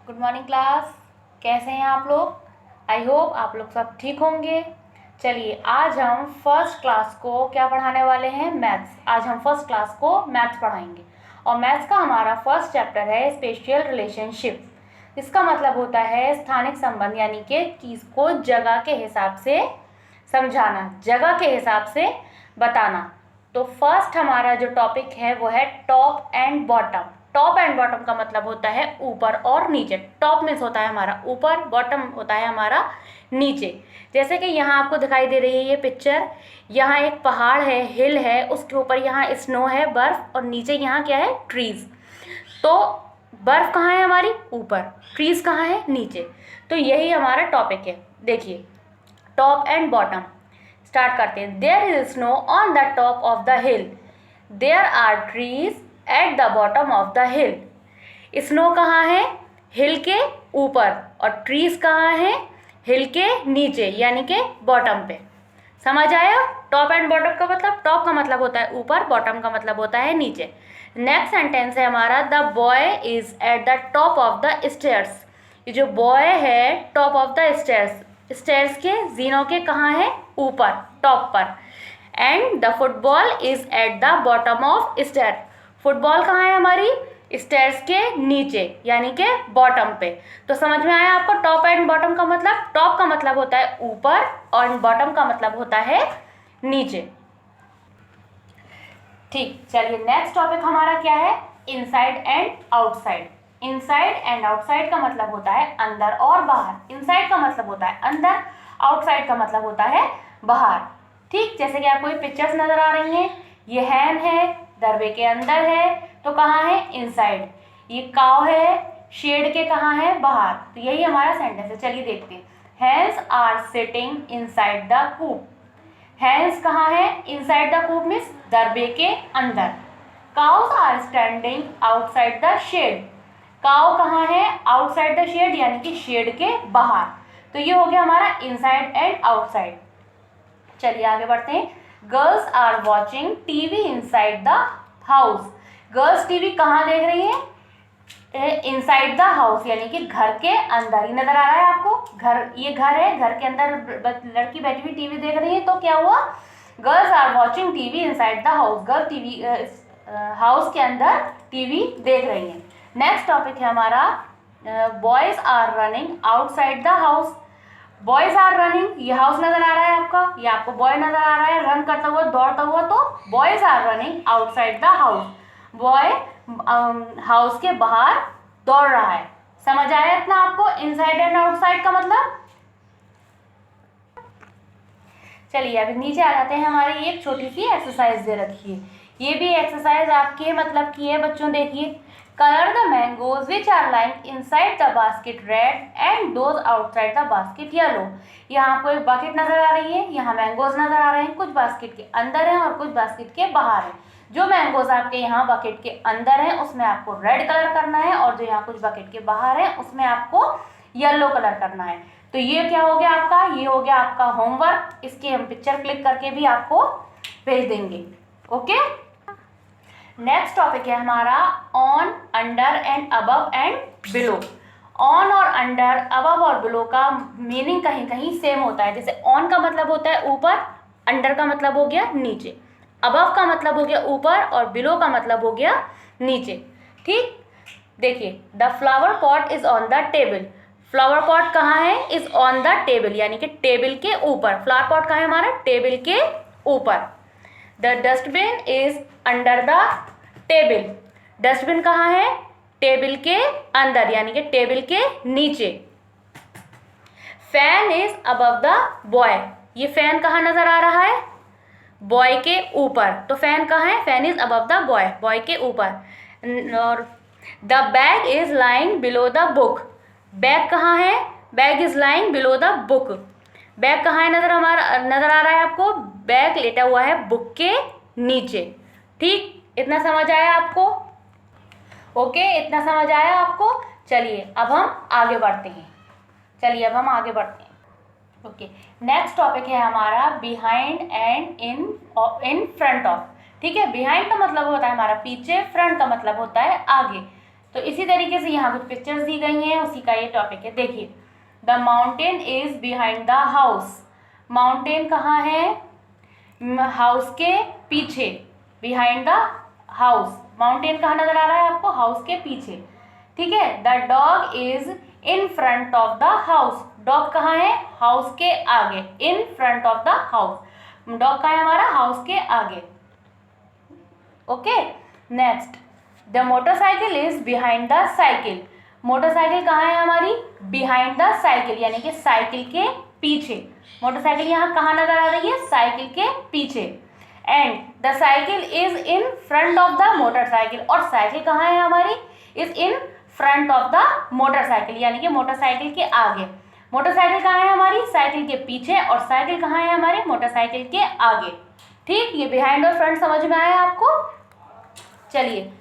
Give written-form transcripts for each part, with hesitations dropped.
Good morning class. कैसे हैं आप लोग? आई होप आप लोग सब ठीक होंगे। चलिए आज हम फर्स्ट क्लास को क्या पढ़ाने वाले हैं? मैथ्स। आज हम फर्स्ट क्लास को मैथ्स पढ़ाएंगे और मैथ्स का हमारा फर्स्ट चैप्टर है स्पेशियल रिलेशनशिप। इसका मतलब होता है स्थानिक संबंध, यानी कि चीज़ को जगह के हिसाब से समझाना, जगह के हिसाब से बताना। तो फर्स्ट हमारा जो टॉपिक है वो है top and bottom. Top and bottom का मतलब होता है ऊपर और नीचे। टॉप मीन्स होता है हमारा ऊपर, बॉटम होता है हमारा नीचे। जैसे कि यहाँ आपको दिखाई दे रही है ये पिक्चर, यहाँ एक पहाड़ है, हिल है, उसके ऊपर यहाँ स्नो है, बर्फ, और नीचे यहाँ क्या है? ट्रीज। तो बर्फ कहाँ है हमारी? ऊपर। ट्रीज कहाँ है? नीचे। तो यही हमारा टॉपिक है। देखिए टॉप एंड बॉटम स्टार्ट करते हैं। There is snow on the top of the hill, there are trees at the bottom of the hill. Snow कहाँ है? हिल के ऊपर, और ट्रीज कहाँ है? हिल के नीचे, यानी कि बॉटम पे। समझ आया? टॉप एंड बॉटम का मतलब, टॉप का मतलब होता है ऊपर, बॉटम का मतलब होता है नीचे। नेक्स्ट सेंटेंस है हमारा, the boy is at the top of the stairs. ये जो बॉय है top of the stairs, stairs के जीनों के कहाँ है? ऊपर, टॉप पर। And the football is at the bottom of stair. Football कहाँ है हमारी? स्टेयर्स के नीचे, यानी कि बॉटम पे। तो समझ में आया आपको टॉप एंड बॉटम का मतलब? टॉप का मतलब होता है ऊपर और बॉटम का मतलब होता है नीचे। ठीक, चलिए नेक्स्ट टॉपिक हमारा क्या है? Inside and outside. Inside and outside का मतलब होता है अंदर और बाहर। इनसाइड का मतलब होता है अंदर, आउटसाइड का मतलब होता है बाहर। ठीक, जैसे कि आपको ये पिक्चर्स नजर आ रही हैं, ये हैन है, दरबे के अंदर है, तो कहाँ है? इनसाइड। ये काव है, शेड के कहाँ है? बाहर। तो यही हमारा सेंटेंस है। चलिए देखते हैं। Hens are sitting inside the coop. Hens कहाँ है? इनसाइड द कूप मीन्स दरबे के अंदर। Cows are standing outside the shed. Cow कहाँ है? आउटसाइड द शेड, यानी कि शेड के बाहर। तो ये हो गया हमारा इनसाइड एंड आउटसाइड। चलिए आगे बढ़ते हैं। Girls are watching TV inside the house. Girls TV कहाँ देख रही है? इनसाइड द हाउस, यानी कि घर के अंदर। ही नजर आ रहा है आपको? घर, ये घर है, घर के अंदर लड़की बैठी हुई टीवी देख रही है। तो क्या हुआ? Girls are watching TV inside the house. Girl TV house के अंदर टीवी देख रही है। नेक्स्ट टॉपिक है हमारा, boys are running outside the house. Boys are running, ये हाउस नजर आ रहा है आपका, ये आपको बॉय नजर आ रहा है रन करता हुआ, दौड़ता हुआ। तो boys are running outside the house. Boy house के बाहर दौड़ रहा है। समझ आया इतना आपको इनसाइड एंड आउटसाइड का मतलब? चलिए अभी नीचे आ जाते हैं। हमारी एक छोटी सी एक्सरसाइज दे रखी है। ये भी एक्सरसाइज आपके मतलब की है बच्चों। देखिए, colour the mangoes which are lying inside the basket red and those outside the basket yellow. यहाँ आपको एक बास्केट नजर आ रही है, यहाँ मैंगोज नजर आ रहे हैं, कुछ बास्केट के अंदर हैं और कुछ बास्केट के बाहर हैं। जो मैंगोज आपके यहाँ बकेट के अंदर है उसमें आपको रेड कलर करना है, और जो यहाँ कुछ बकेट के बाहर है उसमें आपको येलो कलर करना है। तो ये क्या हो गया आपका? ये हो गया आपका होमवर्क। इसकी हम पिक्चर क्लिक करके भी आपको भेज देंगे। ओके, नेक्स्ट टॉपिक है हमारा on, under and above and below. On और अंडर, अबव और बिलो का मीनिंग कहीं कहीं सेम होता है। जैसे ऑन का मतलब होता है ऊपर, अंडर का मतलब हो गया नीचे, अबव का मतलब हो गया ऊपर, और बिलो का मतलब हो गया नीचे। ठीक, देखिए the flower pot is on the table. Flower pot कहाँ है? इज ऑन द टेबल, यानी कि टेबल के ऊपर। फ्लावर पॉट कहाँ है हमारा? टेबल के ऊपर। The dustbin is under the table. Dustbin कहाँ है? टेबल के अंदर, यानी कि टेबल के नीचे। Fan is above the boy. ये फैन कहाँ नजर आ रहा है? बॉय के ऊपर। तो फैन कहाँ है? Fan is above the boy, boy के ऊपर। और the bag is lying below the book. Bag कहाँ है? Bag is lying below the book. Bag कहाँ है? नजर आ रहा है आपको? बैग लेटा हुआ है बुक के नीचे। ठीक, इतना समझ आया आपको? ओके, इतना समझ आया आपको? चलिए अब हम आगे बढ़ते हैं। ओके, नेक्स्ट टॉपिक है हमारा behind and in front of. ठीक है, बिहाइंड का मतलब होता है हमारा पीछे, फ्रंट का मतलब होता है आगे। तो इसी तरीके से यहाँ कुछ पिक्चर्स दी गई हैं, उसी का ये टॉपिक है। देखिए, the mountain is behind the house. Mountain कहाँ है? हाउस के पीछे, बिहाइंड द हाउस। माउंटेन कहाँ नजर आ रहा है आपको? हाउस के पीछे, ठीक है। The dog is in front of the house. Dog कहाँ है? हाउस के आगे, in front of the house. Dog कहाँ है हमारा? हाउस के आगे, okay. Next, the motorcycle is behind the cycle. Motorcycle कहाँ है हमारी? बिहाइंड द साइकिल, यानी कि साइकिल के पीछे। मोटरसाइकिल यहाँ कहाँ नजर आ रही है? साइकिल के पीछे। And the cycle is in front of the motorcycle, और साइकिल कहाँ है हमारी? Is in front of the motorcycle, यानी कि मोटरसाइकिल के आगे। मोटरसाइकिल कहाँ है हमारी? साइकिल के पीछे, और साइकिल कहाँ है हमारी? मोटरसाइकिल के आगे, ठीक। ये बिहाइंड और फ्रंट समझ में आया आपको? चलिए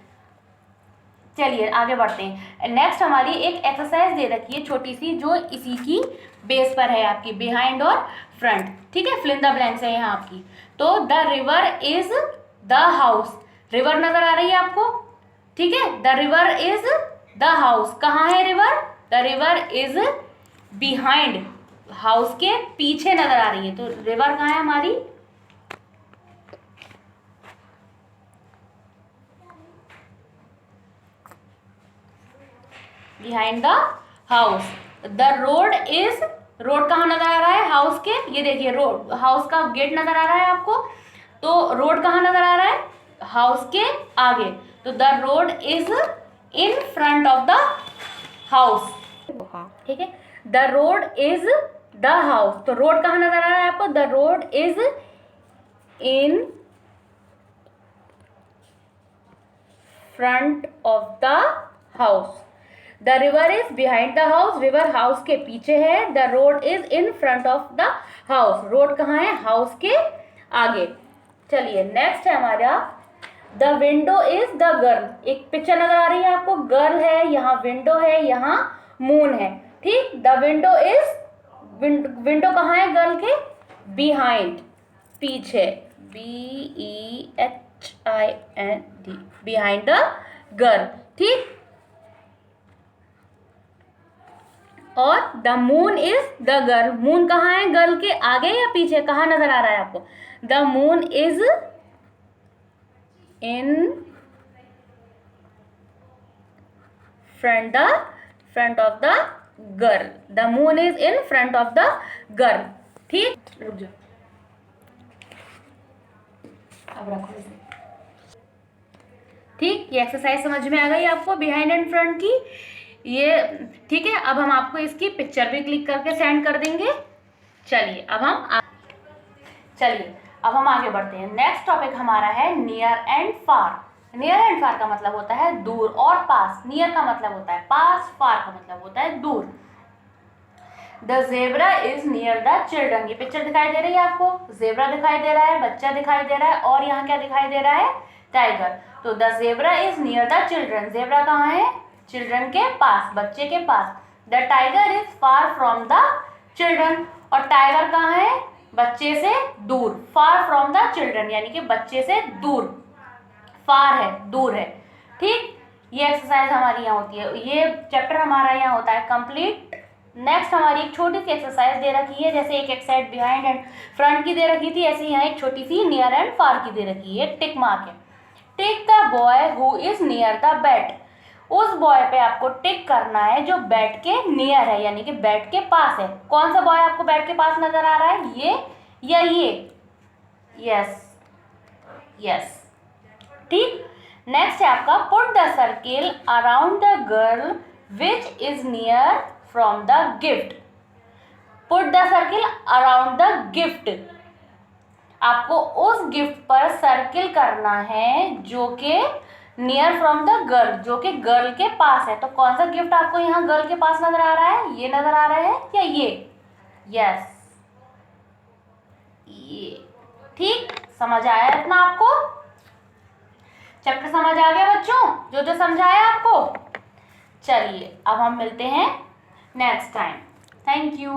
चलिए आगे बढ़ते हैं। नेक्स्ट हमारी एक एक्सरसाइज दे रखी है छोटी सी, जो इसी की बेस पर है आपकी, बिहाइंड और फ्रंट, ठीक है। फिल इन द ब्लैंक्स है यहाँ आपकी। तो the river is the house. River नजर आ रही है आपको, ठीक है। The river is the house. कहाँ है river? The river is behind, house के पीछे नजर आ रही है। तो रिवर कहाँ है हमारी? Behind the house. The road is, road कहाँ नजर आ रहा है? हाउस के, ये देखिए रोड, हाउस का गेट नजर आ रहा है आपको। तो रोड कहाँ नजर आ रहा है? हाउस के आगे। तो the road is in front of the house, ठीक है। The road is the house. तो रोड कहाँ नजर आ रहा है आपको? The road is in front of the house. The river is behind the house. River house के पीछे है। The road is in front of the house. Road कहाँ है? हाउस के आगे। चलिए नेक्स्ट है हमारा, the window is the girl. एक पिक्चर नजर आ रही है आपको, गर्ल है, यहाँ विंडो है, यहाँ मून है, ठीक। द विंडो इज, विंडो कहाँ है गर्ल के? बिहाइंड, पीछे, BEHIND, बिहाइंड द गर्ल, ठीक। और the moon is the girl. Moon कहाँ है? गर्ल के आगे या पीछे? कहाँ नजर आ रहा है आपको? The moon is in front of the girl. The moon is in front of the girl, ठीक। रुक जाओ, अब रखो इसे, ठीक। ये एक्सरसाइज समझ में आ गई आपको बिहाइंड एंड फ्रंट की, ये ठीक है। अब हम आपको इसकी पिक्चर भी क्लिक करके सेंड कर देंगे। चलिए अब हम आगे बढ़ते हैं। नेक्स्ट टॉपिक हमारा है near and far. Near and far का मतलब होता है दूर और पास। नियर का मतलब होता है पास, फार का मतलब होता है दूर। The zebra is near the children. ये पिक्चर दिखाई दे रही है आपको, जेब्रा दिखाई दे रहा है, बच्चा दिखाई दे रहा है, और यहाँ क्या दिखाई दे रहा है? टाइगर। तो the zebra is near the children. Zebra कहाँ है? चिल्ड्रन के पास, बच्चे के पास। The tiger is far from the children. और टाइगर कहाँ है? बच्चे से दूर। फार फ्रॉम द चिल्ड्रन, यानी कि बच्चे से दूर, फार है, दूर है, ठीक। ये एक्सरसाइज हमारी यहाँ होती है, ये चैप्टर हमारा यहाँ होता है कंप्लीट। नेक्स्ट हमारी एक छोटी सी एक्सरसाइज दे रखी है, जैसे एक एक्सरसाइज बिहाइंड एंड फ्रंट की दे रखी थी, ऐसे यहाँ एक छोटी सी नियर एंड फार की दे रखी है। टिक मार्क है। Tick the boy who is near the bed. उस बॉय पे आपको टिक करना है जो बेड के नियर है, यानी कि बेड के पास है। कौन सा बॉय आपको बेड के पास नजर आ रहा है? ये या ये? यस, यस, ठीक। नेक्स्ट है आपका, put the circle around the girl which is near from the gift. Put the circle around the gift. आपको उस गिफ्ट पर सर्किल करना है जो कि नियर फ्रॉम द गर्ल, जो कि गर्ल के पास है। तो कौन सा गिफ्ट आपको यहाँ गर्ल के पास नजर आ रहा है? ये नजर आ रहा है या ये? यस, ये, ठीक। समझ आया इतना आपको? चैप्टर समझ आ गया बच्चों, जो जो समझाया आपको? चलिए अब हम मिलते हैं नेक्स्ट टाइम। Thank you.